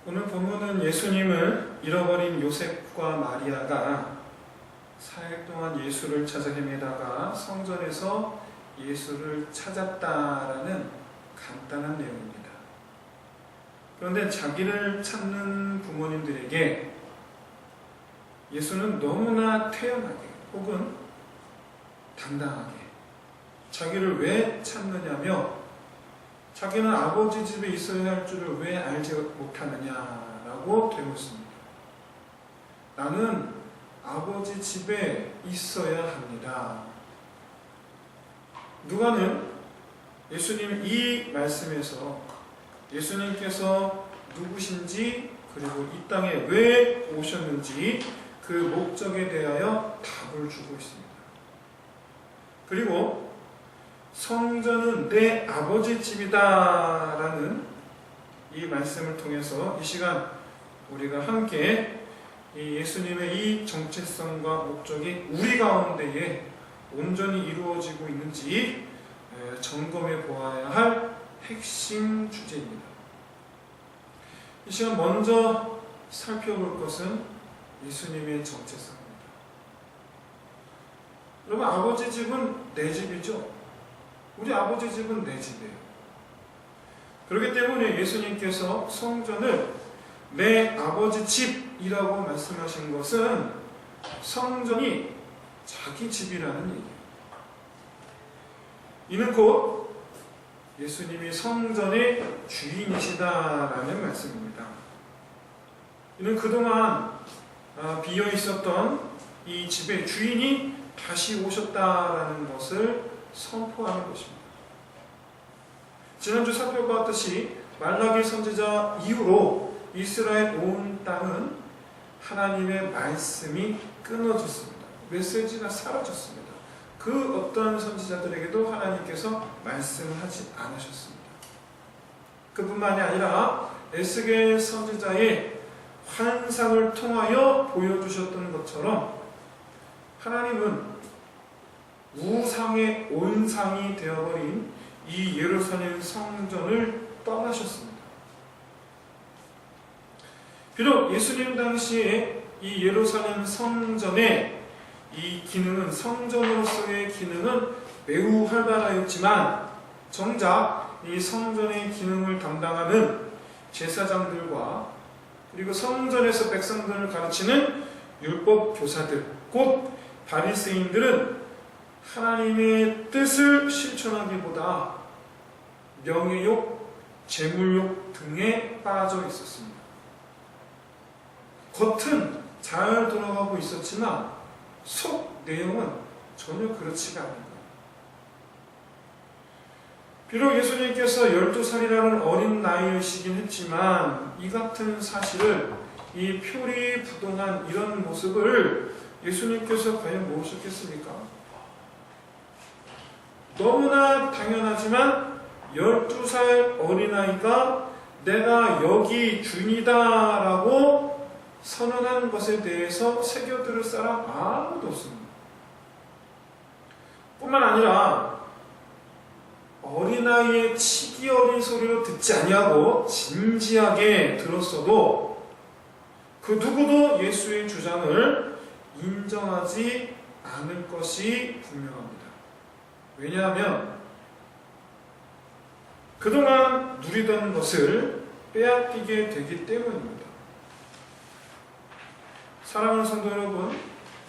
오늘 본문은 예수님을 잃어버린 요셉과 마리아가 4일 동안 예수를 찾아 헤매다가 성전에서 예수를 찾았다라는 간단한 내용입니다. 그런데 자기를 찾는 부모님들에게 예수는 너무나 태연하게 혹은 당당하게 자기를 왜 찾느냐며 자기는 아버지 집에 있어야 할 줄을 왜 알지 못하느냐라고 되묻습니다. 나는 아버지 집에 있어야 합니다. 누가는 예수님 이 말씀에서 예수님께서 누구신지 그리고 이 땅에 왜 오셨는지 그 목적에 대하여 답을 주고 있습니다. 그리고 성전은 내 아버지 집이다 라는 이 말씀을 통해서 이 시간 우리가 함께 이 예수님의 이 정체성과 목적이 우리 가운데에 온전히 이루어지고 있는지 점검해 보아야 할 핵심 주제입니다. 이 시간 먼저 살펴볼 것은 예수님의 정체성입니다. 여러분, 아버지 집은 내 집이죠. 우리 아버지 집은 내 집이에요. 그렇기 때문에 예수님께서 성전을 내 아버지 집이라고 말씀하신 것은 성전이 자기 집이라는 얘기예요. 이는 곧 예수님이 성전의 주인이시다라는 말씀입니다. 이는 그동안 비어 있었던 이 집의 주인이 다시 오셨다라는 것을 선포하는 것입니다. 지난주 살펴봤듯이 말라기 선지자 이후로 이스라엘 온 땅은 하나님의 말씀이 끊어졌습니다. 메시지가 사라졌습니다. 그 어떤 선지자들에게도 하나님께서 말씀하지 않으셨습니다. 그뿐만이 아니라 에스겔 선지자의 환상을 통하여 보여주셨던 것처럼 하나님은 우상의 온상이 되어버린 이 예루살렘 성전을 떠나셨습니다. 비록 예수님 당시에 이 예루살렘 성전의 이 기능은 성전으로서의 기능은 매우 활발하였지만 정작 이 성전의 기능을 담당하는 제사장들과 그리고 성전에서 백성들을 가르치는 율법 교사들 곧 바리새인들은 하나님의 뜻을 실천하기보다 명예욕, 재물욕 등에 빠져 있었습니다. 겉은 잘 돌아가고 있었지만 속 내용은 전혀 그렇지가 않은 거예요. 비록 예수님께서 12살이라는 어린 나이이시긴 했지만 이 같은 사실을 이 표리부동한 이런 모습을 예수님께서 과연 모르셨겠습니까? 너무나 당연하지만 12살 어린아이가 내가 여기 주인이다라고 선언한 것에 대해서 새겨들을 사람 아무도 없습니다. 뿐만 아니라 어린아이의 치기 어린 소리로 듣지 아니하고 진지하게 들었어도 그 누구도 예수의 주장을 인정하지 않을 것이 분명합니다. 왜냐하면 그동안 누리던 것을 빼앗기게 되기 때문입니다. 사랑하는 성도 여러분,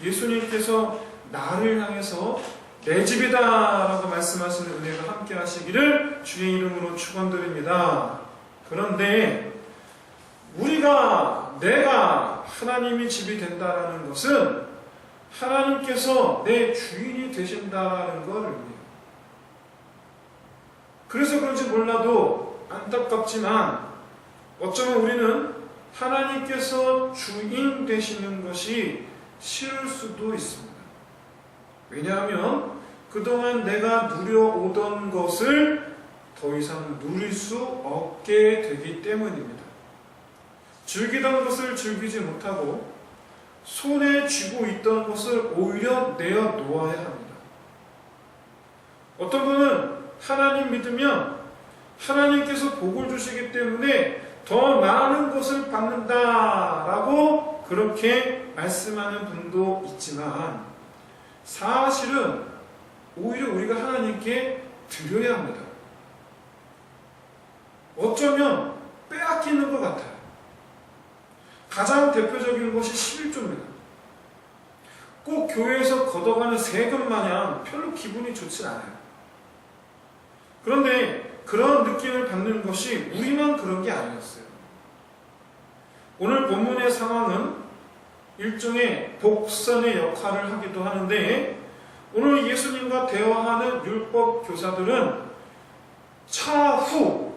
예수님께서 나를 향해서 내 집이다 라고 말씀하시는 은혜가 함께 하시기를 주의 이름으로 축원드립니다. 그런데 내가 하나님이 집이 된다라는 것은 하나님께서 내 주인이 되신다는 걸 의미해요. 그래서 그런지 몰라도 안타깝지만 어쩌면 우리는 하나님께서 주인 되시는 것이 싫을 수도 있습니다. 왜냐하면 그동안 내가 누려오던 것을 더 이상 누릴 수 없게 되기 때문입니다. 즐기던 것을 즐기지 못하고 손에 쥐고 있던 것을 오히려 내어놓아야 합니다. 어떤 분은 하나님 믿으면 하나님께서 복을 주시기 때문에 더 많은 것을 받는다라고 그렇게 말씀하는 분도 있지만 사실은 오히려 우리가 하나님께 드려야 합니다. 어쩌면 빼앗기는 것 같아요. 가장 대표적인 것이 11조입니다. 꼭 교회에서 걷어가는 세금 마냥 별로 기분이 좋진 않아요. 그런데 그런 느낌을 받는 것이 우리만 그런 게 아니었어요. 오늘 본문의 상황은 일종의 복선의 역할을 하기도 하는데 오늘 예수님과 대화하는 율법 교사들은 차후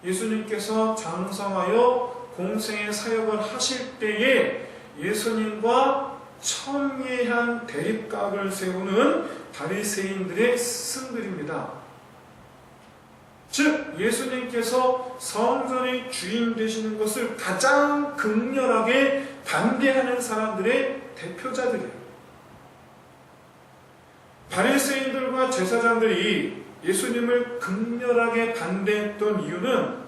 예수님께서 장성하여 공생의 사역을 하실 때에 예수님과 첨예한 대립각을 세우는 바리새인들의 스승들입니다. 즉 예수님께서 성전의 주인 되시는 것을 가장 극렬하게 반대하는 사람들의 대표자들이에요. 바리새인들과 제사장들이 예수님을 극렬하게 반대했던 이유는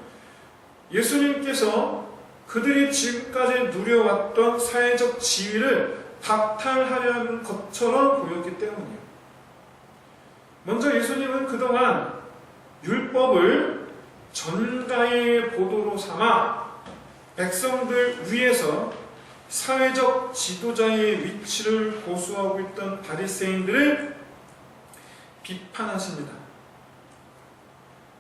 예수님께서 그들이 지금까지 누려왔던 사회적 지위를 박탈하려는 것처럼 보였기 때문이에요. 먼저 예수님은 그동안 율법을 전가의 보도로 삼아 백성들 위에서 사회적 지도자의 위치를 고수하고 있던 바리새인들을 비판하십니다.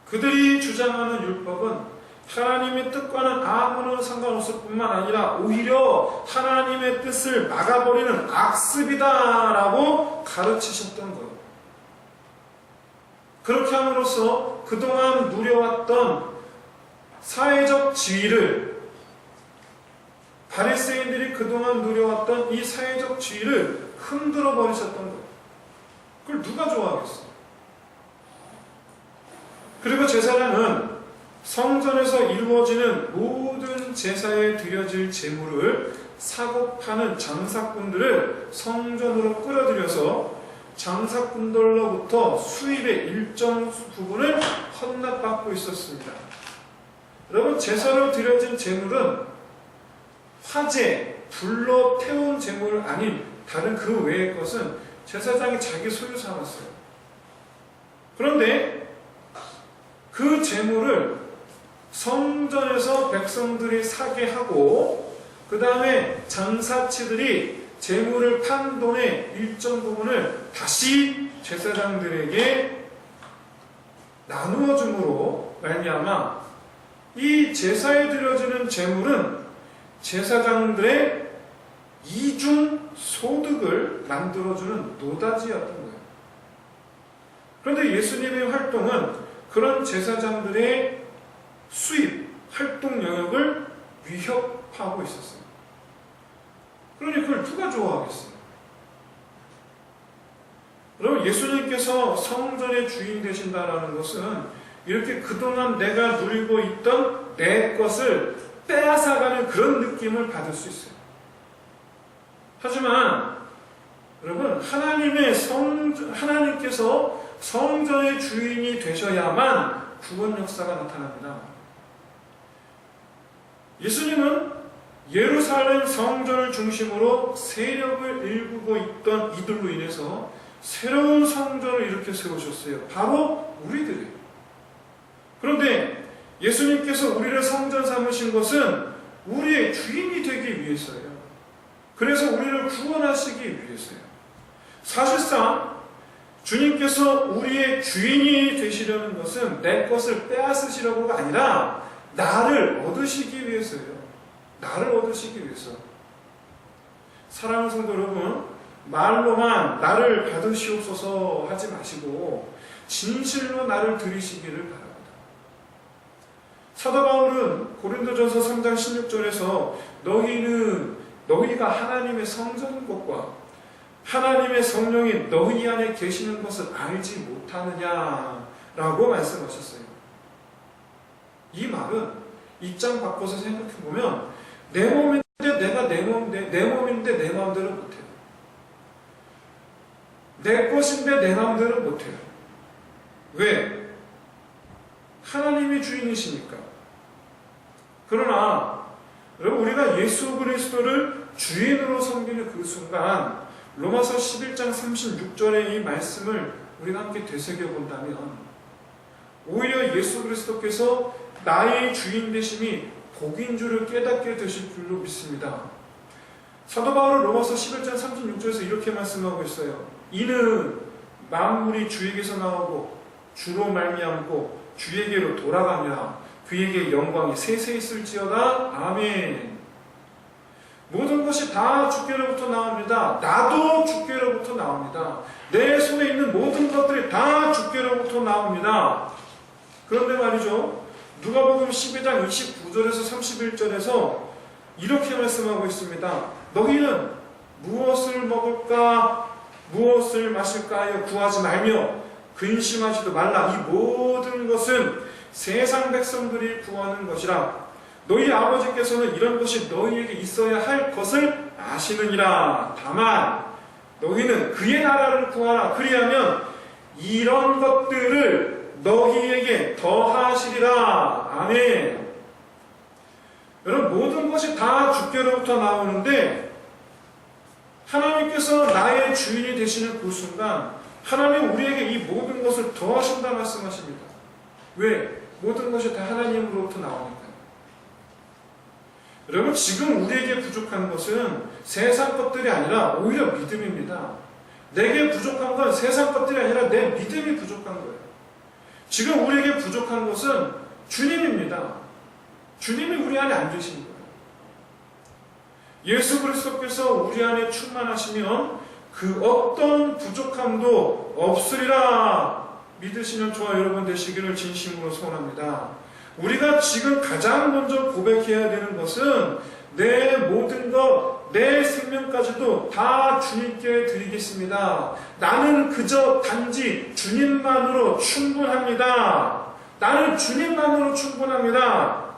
그들이 주장하는 율법은 하나님의 뜻과는 아무런 상관없을 뿐만 아니라 오히려 하나님의 뜻을 막아버리는 악습이다라고 가르치셨던 거예요. 그렇게 함으로써 그동안 누려왔던 사회적 지위를 바리새인들이 그동안 누려왔던 이 사회적 지위를 흔들어 버리셨던 거예요. 그걸 누가 좋아하겠어요? 그리고 제사장은 성전에서 이루어지는 모든 제사에 드려질 제물을 사고 파는 장사꾼들을 성전으로 끌어들여서 장사꾼들로부터 수입의 일정 부분을 헌납받고 있었습니다. 여러분, 제사로 드려진 제물은 화재, 불로 태운 제물 아닌 다른 그 외의 것은 제사장이 자기 소유 삼았어요. 그런데 그 제물을 성전에서 백성들이 사게 하고 그 다음에 장사치들이 제물을 판 돈의 일정 부분을 다시 제사장들에게 나누어 줌으로 말미암아 이 제사에 드려지는 제물은 제사장들의 이중 소득을 만들어주는 노다지였던 거예요. 그런데 예수님의 활동은 그런 제사장들의 수입, 활동 영역을 위협하고 있었어요. 그러니 그걸 누가 좋아하겠어요? 여러분, 예수님께서 성전의 주인 되신다는 것은 이렇게 그동안 내가 누리고 있던 내 것을 빼앗아가는 그런 느낌을 받을 수 있어요. 하지만 여러분, 하나님께서 성전의 주인이 되셔야만 구원 역사가 나타납니다. 예수님은 예루살렘 성전을 중심으로 세력을 일구고 있던 이들로 인해서 새로운 성전을 이렇게 세우셨어요. 바로 우리들이에요. 그런데 예수님께서 우리를 성전 삼으신 것은 우리의 주인이 되기 위해서예요. 그래서 우리를 구원하시기 위해서예요. 사실상 주님께서 우리의 주인이 되시려는 것은 내 것을 빼앗으시려고가 아니라 나를 얻으시기 위해서예요. 나를 얻으시기 위해서. 사랑하는 성도 여러분, 말로만 나를 받으시옵소서 하지 마시고 진실로 나를 드리시기를 바랍니다. 사도 바울은 고린도전서 3장 16절에서 너희가 하나님의 성전인 것과 하나님의 성령이 너희 안에 계시는 것을 알지 못하느냐라고 말씀하셨어요. 이 말은 입장 바꿔서 생각해보면 내 몸인데 내가 내 몸인데 내 마음대로 못해요. 내 것인데 내 마음대로 못해요. 왜? 하나님이 주인이시니까. 그러나 여러분, 우리가 예수 그리스도를 주인으로 섬기는 그 순간 로마서 11장 36절의 이 말씀을 우리가 함께 되새겨본다면 오히려 예수 그리스도께서 나의 주인 되심이 복인 줄을 깨닫게 되실 줄로 믿습니다. 사도 바울은 로마서 11장 36절에서 이렇게 말씀하고 있어요. 이는 만물이 주에게서 나오고 주로 말미암고 주에게로 돌아가며 그에게 영광이 세세 있을지어다. 아멘. 모든 것이 다 주께로부터 나옵니다. 나도 주께로부터 나옵니다. 내 손에 있는 모든 것들이 다 주께로부터 나옵니다. 그런데 말이죠, 누가복음 12장 29절에서 31절에서 이렇게 말씀하고 있습니다. 너희는 무엇을 먹을까 무엇을 마실까 하여 구하지 말며 근심하지도 말라. 이 모든 것은 세상 백성들이 구하는 것이라. 너희 아버지께서는 이런 것이 너희에게 있어야 할 것을 아시느니라. 다만 너희는 그의 나라를 구하라. 그리하면 이런 것들을 너희에게 더하시리라. 아멘. 여러분, 모든 것이 다 주께로부터 나오는데 하나님께서 나의 주인이 되시는 그 순간 하나님 우리에게 이 모든 것을 더하신다 말씀하십니다. 왜? 모든 것이 다 하나님으로부터 나오니까. 여러분, 지금 우리에게 부족한 것은 세상 것들이 아니라 오히려 믿음입니다. 내게 부족한 건 세상 것들이 아니라 내 믿음이 부족한 거예요. 지금 우리에게 부족한 것은 주님입니다. 주님이 우리 안에 안 계신 거예요. 예수 그리스도께서 우리 안에 충만하시면 그 어떤 부족함도 없으리라 믿으시는 저와 여러분 되시기를 진심으로 소원합니다. 우리가 지금 가장 먼저 고백해야 되는 것은 내 모든 것, 내 생명까지도 다 주님께 드리겠습니다. 나는 그저 단지 주님만으로 충분합니다. 나는 주님만으로 충분합니다.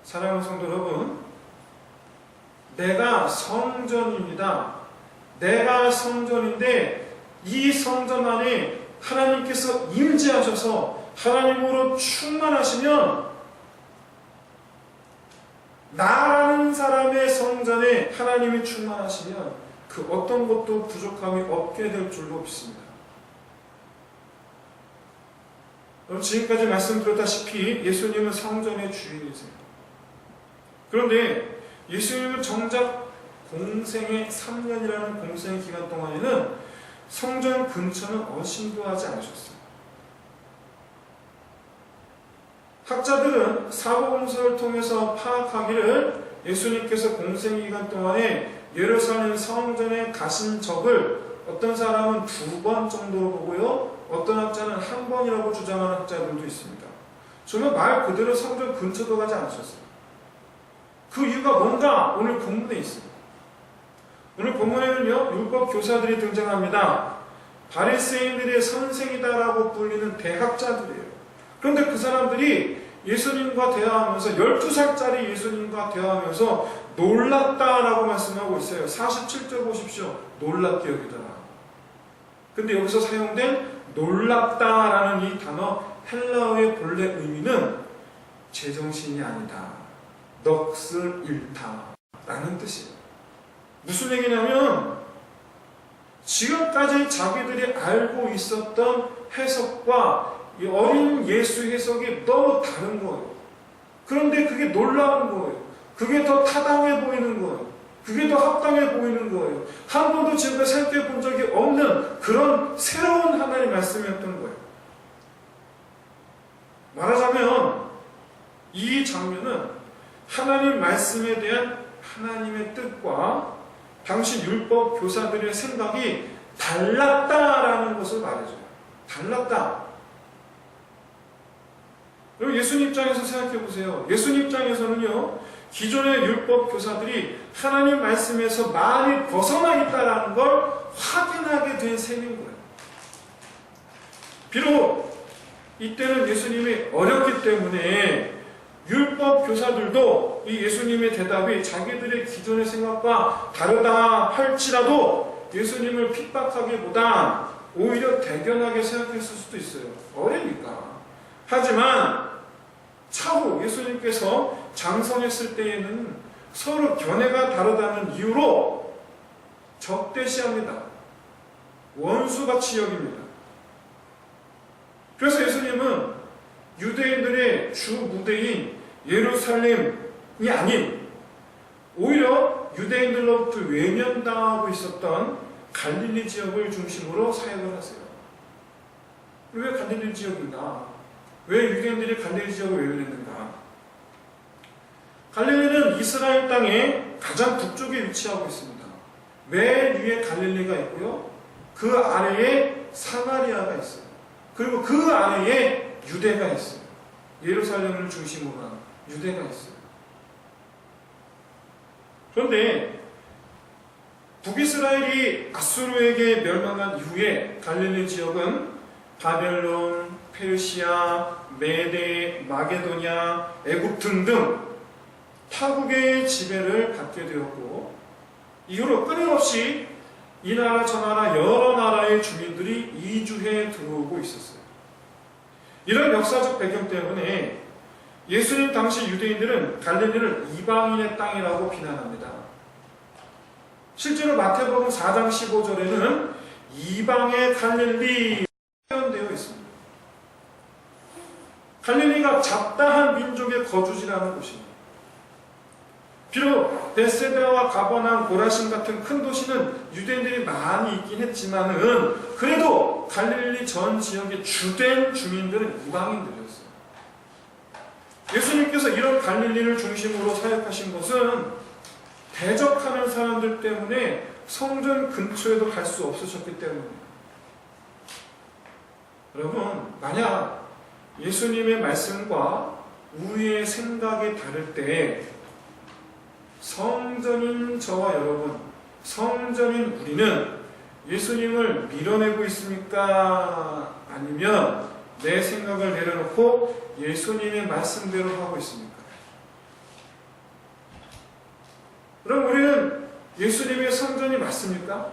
사랑하는 성도 여러분, 내가 성전입니다. 내가 성전인데 이 성전 안에 하나님께서 임재하셔서 하나님으로 충만하시면 나라는 사람의 성전에 하나님이 충만하시면 그 어떤 것도 부족함이 없게 될 줄로 믿습니다. 지금까지 말씀드렸다시피 예수님은 성전의 주인이세요. 그런데 예수님은 정작 공생의 3년이라는 공생의 기간 동안에는 성전 근처는 어신도 하지 않으셨어요. 학자들은 사복음서를 통해서 파악하기를 예수님께서 공생기간 동안에 예루살렘 성전에 가신 적을 어떤 사람은 2번 정도로 보고요, 어떤 학자는 1번이라고 주장하는 학자들도 있습니다. 정말 말 그대로 성전 근처도 가지 않으셨어요. 그 이유가 뭔가 오늘 본문에 있습니다. 오늘 본문에는요, 율법 교사들이 등장합니다. 바리새인들의 선생이다라고 불리는 대학자들이에요. 그런데 그 사람들이 예수님과 대화하면서 12살짜리 예수님과 대화하면서 놀랐다라고 말씀하고 있어요. 47절 보십시오. 놀랍게 여기더라. 근데 여기서 사용된 놀랍다라는 이 단어 헬라어의 본래 의미는 제정신이 아니다, 넋을 잃다라는 뜻이에요. 무슨 얘기냐면 지금까지 자기들이 알고 있었던 해석과 이 어린 예수 해석이 너무 다른 거예요. 그런데 그게 놀라운 거예요. 그게 더 타당해 보이는 거예요. 그게 더 합당해 보이는 거예요. 한 번도 지금까지 생각해 본 적이 없는 그런 새로운 하나님의 말씀이었던 거예요. 말하자면 이 장면은 하나님 말씀에 대한 하나님의 뜻과 당시 율법 교사들의 생각이 달랐다라는 것을 말해줘요. 달랐다. 여러분, 예수님 입장에서 생각해 보세요. 예수님 입장에서는요, 기존의 율법 교사들이 하나님 말씀에서 많이 벗어나 있다는 걸 확인하게 된 셈인 거예요. 비록 이때는 예수님이 어렸기 때문에 율법 교사들도 이 예수님의 대답이 자기들의 기존의 생각과 다르다 할지라도 예수님을 핍박하기보다 오히려 대견하게 생각했을 수도 있어요. 어리니까. 하지만 차후 예수님께서 장성했을 때에는 서로 견해가 다르다는 이유로 적대시합니다. 원수같이 여깁니다. 그래서 예수님은 유대인들의 주 무대인 예루살렘이 아닌 오히려 유대인들로부터 외면당하고 있었던 갈릴리 지역을 중심으로 사역을 하세요. 왜 갈릴리 지역인가? 왜 유대인들이 갈릴리 지역을 외면했는가? 갈릴리는 이스라엘 땅의 가장 북쪽에 위치하고 있습니다. 맨 위에 갈릴리가 있고요. 그 아래에 사마리아가 있어요. 그리고 그 아래에 유대가 있어요. 예루살렘을 중심으로 한 유대가 있어요. 그런데 북이스라엘이 아수르에게 멸망한 이후에 갈릴리 지역은 바벨론, 페르시아, 메데, 마게도냐, 애굽 등등 타국의 지배를 받게 되었고 이후로 끊임없이 이 나라 저 나라 여러 나라의 주민들이 이주해 들어오고 있었어요. 이런 역사적 배경 때문에 예수님 당시 유대인들은 갈릴리를 이방인의 땅이라고 비난합니다. 실제로 마태복음 4장 15절에는 이방의 갈릴리 표현되어 있습니다. 갈릴리가 잡다한 민족의 거주지라는 곳입니다. 비록 베세다와 가버나움, 고라신 같은 큰 도시는 유대인들이 많이 있긴 했지만은 그래도 갈릴리 전 지역의 주된 주민들은 이방인들이었어요. 예수님께서 이런 갈릴리를 중심으로 사역하신 것은 대적하는 사람들 때문에 성전 근처에도 갈 수 없으셨기 때문입니다. 여러분, 만약 예수님의 말씀과 우리의 생각이 다를 때 성전인 저와 여러분, 성전인 우리는 예수님을 밀어내고 있습니까? 아니면 내 생각을 내려놓고 예수님의 말씀대로 하고 있습니까? 그럼 우리는 예수님의 성전이 맞습니까?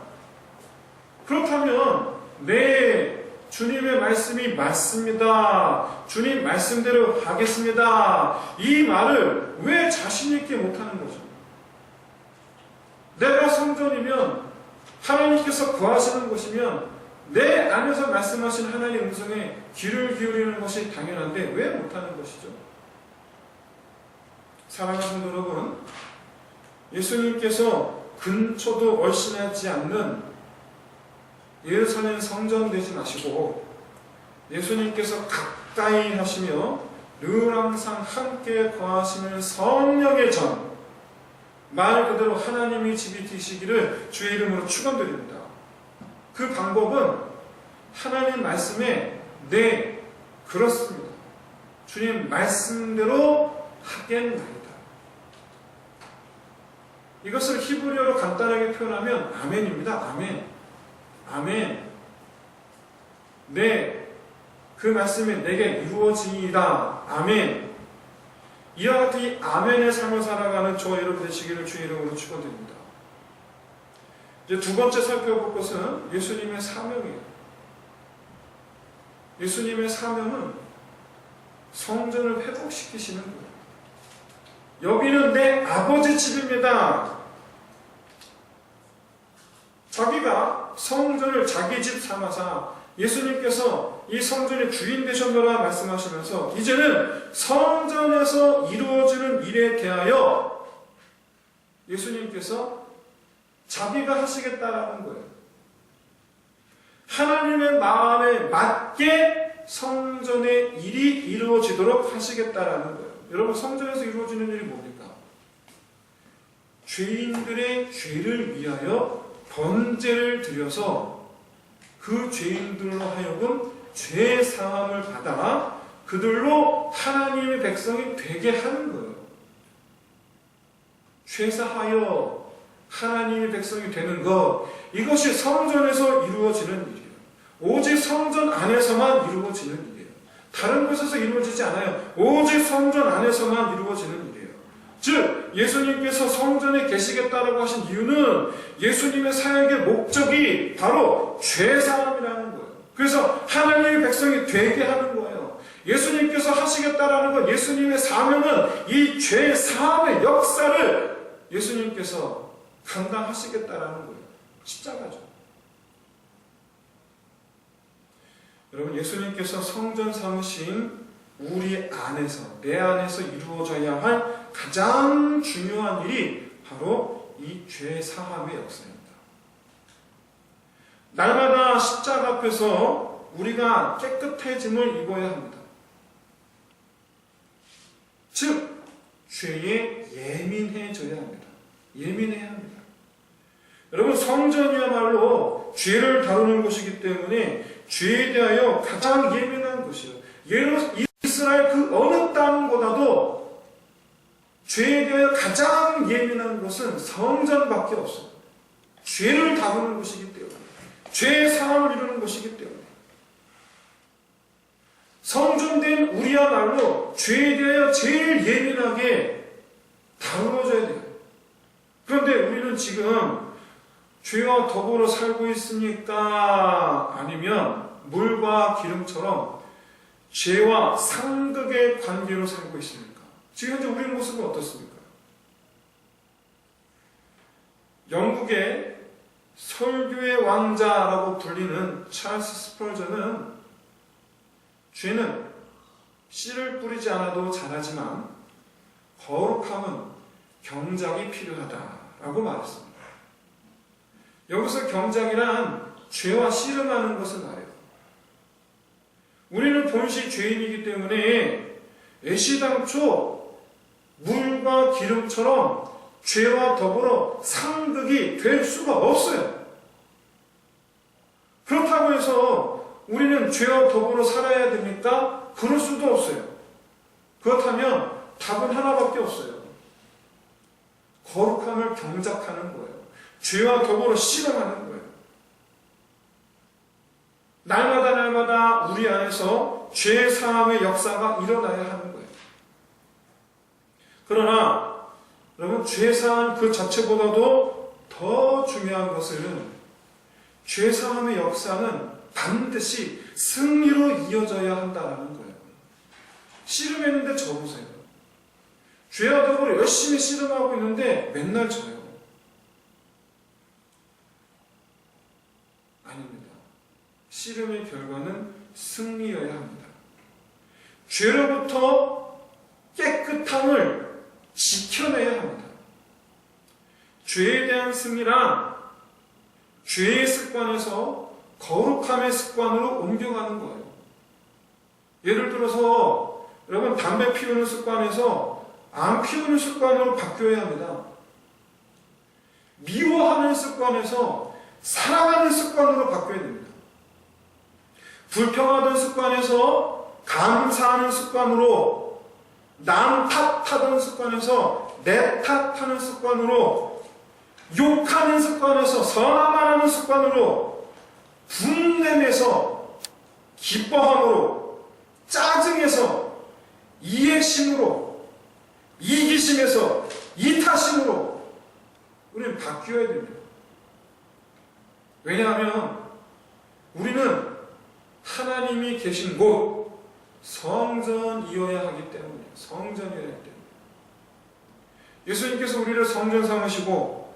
그렇다면 내 주님의 말씀이 맞습니다. 주님 말씀대로 하겠습니다. 이 말을 왜 자신 있게 못하는 거죠? 내가 성전이면 하나님께서 거하시는 곳이면 내 안에서 말씀하신 하나님의 음성에 귀를 기울이는 것이 당연한데 왜 못하는 것이죠? 사랑하는 성도 여러분, 예수님께서 근처도 얼씬하지 않는 예루살렘 성전 되지 마시고 예수님께서 가까이 하시며 늘 항상 함께 거하시는 성령의 전, 말 그대로 하나님이 집이 되시기를 주의 이름으로 축원드립니다. 그 방법은 하나님 말씀에 네, 그렇습니다. 주님 말씀대로 하겠나이다. 이것을 히브리어로 간단하게 표현하면 아멘입니다. 아멘. 아멘. 네, 그 말씀이 내게 이루어지이다. 아멘. 이와 같은 이 아멘의 삶을 살아가는 저와 여러분 되시기를 주의 이름으로 축원드립니다. 이제 두 번째 살펴볼 것은 예수님의 사명이에요. 예수님의 사명은 성전을 회복시키시는 거예요. 여기는 내 아버지 집입니다. 자기가 성전을 자기 집 삼아서 예수님께서 이 성전의 주인 되셨노라 말씀하시면서 이제는 성전에서 이루어지는 일에 대하여 예수님께서 자기가 하시겠다라는 거예요. 하나님의 마음에 맞게 성전의 일이 이루어지도록 하시겠다라는 거예요. 여러분, 성전에서 이루어지는 일이 뭡니까? 죄인들의 죄를 위하여 번제를 드려서 그 죄인들로 하여금 죄 사함을 받아 그들로 하나님의 백성이 되게 하는 거예요. 죄사하여 하나님의 백성이 되는 것, 이것이 성전에서 이루어지는 일이에요. 오직 성전 안에서만 이루어지는 일이에요. 다른 곳에서 이루어지지 않아요. 오직 성전 안에서만 이루어지는 일이에요. 즉 예수님께서 성전에 계시겠다라고 하신 이유는 예수님의 사역의 목적이 바로 죄사함이라는 거예요. 그래서 하나님의 백성이 되게 하는 거예요. 예수님께서 하시겠다라는 것, 예수님의 사명은 이 죄 사함의 역사를 예수님께서 감당하시겠다라는 거예요. 십자가죠. 여러분, 예수님께서 성전 삼으신 우리 안에서, 내 안에서 이루어져야 할 가장 중요한 일이 바로 이 죄 사함의 역사입니다. 날마다 십자가 앞에서 우리가 깨끗해짐을 입어야 합니다. 즉, 죄에 예민해져야 합니다. 예민해야 합니다. 여러분, 성전이야말로 죄를 다루는 곳이기 때문에 죄에 대하여 가장 예민한 곳이에요. 예를 들어서 이스라엘 그 어느 땅보다도 죄에 대하여 가장 예민한 곳은 성전밖에 없어요. 죄를 다루는 곳이기 때문에, 죄의 사함을 이루는 곳이기 때문에. 성전된 우리야말로 죄에 대하여 제일 예민하게 다루어져야 돼요. 그런데 우리는 지금 죄와 더불어 살고 있습니까? 아니면 물과 기름처럼 죄와 상극의 관계로 살고 있습니까? 지금 현재 우리의 모습은 어떻습니까? 영국의 설교의 왕자라고 불리는 찰스 스펄전은 죄는 씨를 뿌리지 않아도 자라지만 거룩함은 경작이 필요하다라고 말했습니다. 여기서 경작이란 죄와 씨름하는 것을 말해요. 우리는 본시 죄인이기 때문에 애시당초 물과 기름처럼 죄와 더불어 상극이 될 수가 없어요. 그렇다고 해서 우리는 죄와 더불어 살아야 됩니까? 그럴 수도 없어요. 그렇다면 답은 하나밖에 없어요. 거룩함을 경작하는 거예요. 죄와 더불어 씨름하는 거예요. 날마다 우리 안에서 죄 사함의 역사가 일어나야 하는 거예요. 그러나 여러분, 죄 사함 그 자체보다도 더 중요한 것은 죄 사함의 역사는 반드시 승리로 이어져야 한다는 거예요. 씨름했는데 져보세요. 죄와 더불어 열심히 씨름하고 있는데 맨날 져요. 아닙니다. 씨름의 결과는 승리여야 합니다. 죄로부터 깨끗함을 지켜내야 합니다. 죄에 대한 승리란 죄의 습관에서 거룩함의 습관으로 옮겨가는 거예요. 예를 들어서 여러분, 담배 피우는 습관에서 안 피우는 습관으로 바뀌어야 합니다. 미워하는 습관에서 사랑하는 습관으로 바뀌어야 됩니다. 불평하던 습관에서 감사하는 습관으로, 남 탓하던 습관에서 내 탓하는 습관으로, 욕하는 습관에서 선한 말하는 습관으로, 분냄에서 기뻐함으로, 짜증에서 이해심으로, 이기심에서 이타심으로 우리는 바뀌어야 됩니다. 왜냐하면 우리는 하나님이 계신 곳, 성전이어야 하기 때문이에요. 성전이어야 하기 때문에. 예수님께서 우리를 성전 삼으시고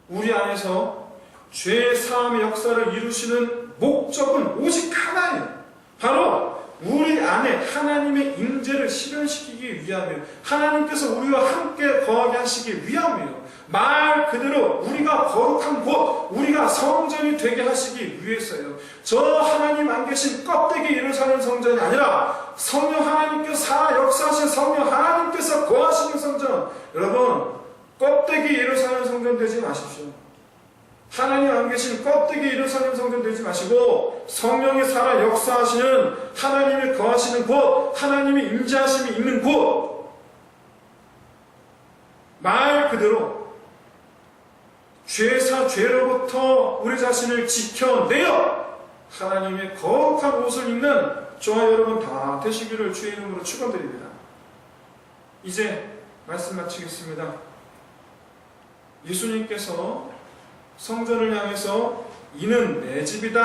우리 안에서 죄 사함의 역사를 이루시는 목적은 오직 하나예요. 바로 우리 안에 하나님의 임재를 실현시키기 위함이에요. 하나님께서 우리와 함께 거하게 하시기 위함이에요. 말 그대로 우리가 거룩한 곳, 우리가 성전이 되게 하시기 위해서요. 저 하나님 안 계신 껍데기 위로 사는 성전이 아니라 성령 하나님께서 살아 역사하신 성령 하나님께서 거하시는 성전. 여러분, 껍데기 위로 사는 성전 되지 마십시오. 하나님 안 계신 껍데기 위로 사는 성전 되지 마시고 성령이 살아 역사하시는 하나님이 거하시는 곳, 하나님이 임재하심이 있는 곳, 말 그대로 죄로부터 우리 자신을 지켜내어 하나님의 거룩한 옷을 입는 저와 여러분 다 되시기를 주의 이름으로 축원드립니다. 이제 말씀 마치겠습니다. 예수님께서 성전을 향해서 이는 내 집이다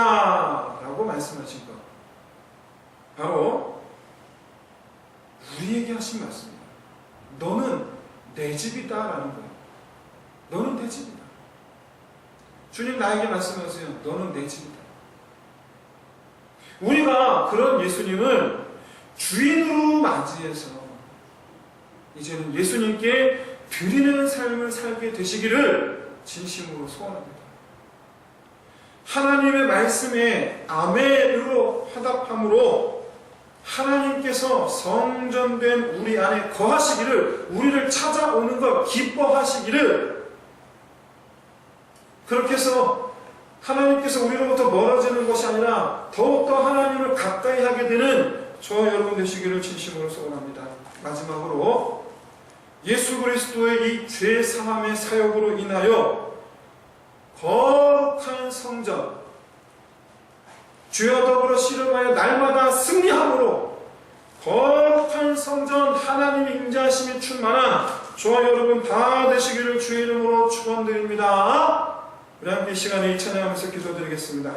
라고 말씀하신 것, 바로 우리에게 하신 말씀입니다. 너는 내 집이다라는 거예요. 너는 내 집이다. 주님 나에게 말씀하세요. 너는 내 집이다. 우리가 그런 예수님을 주인으로 맞이해서 이제는 예수님께 드리는 삶을 살게 되시기를 진심으로 소원합니다. 하나님의 말씀에 아멘으로 화답함으로 하나님께서 성전된 우리 안에 거하시기를, 우리를 찾아오는 것 기뻐하시기를, 그렇게 해서 하나님께서 우리로부터 멀어지는 것이 아니라 더욱더 하나님을 가까이 하게 되는 저와 여러분 되시기를 진심으로 소원합니다. 마지막으로 예수 그리스도의 이 죄 사함의 사역으로 인하여 거룩한 성전, 주여 더불어 씨름하여 날마다 승리함으로 거룩한 성전, 하나님의 임재하심이 충만한 저와 여러분 다 되시기를 주의 이름으로 축원드립니다. 우리 함께 이 시간에 찬양하면서 기도드리겠습니다.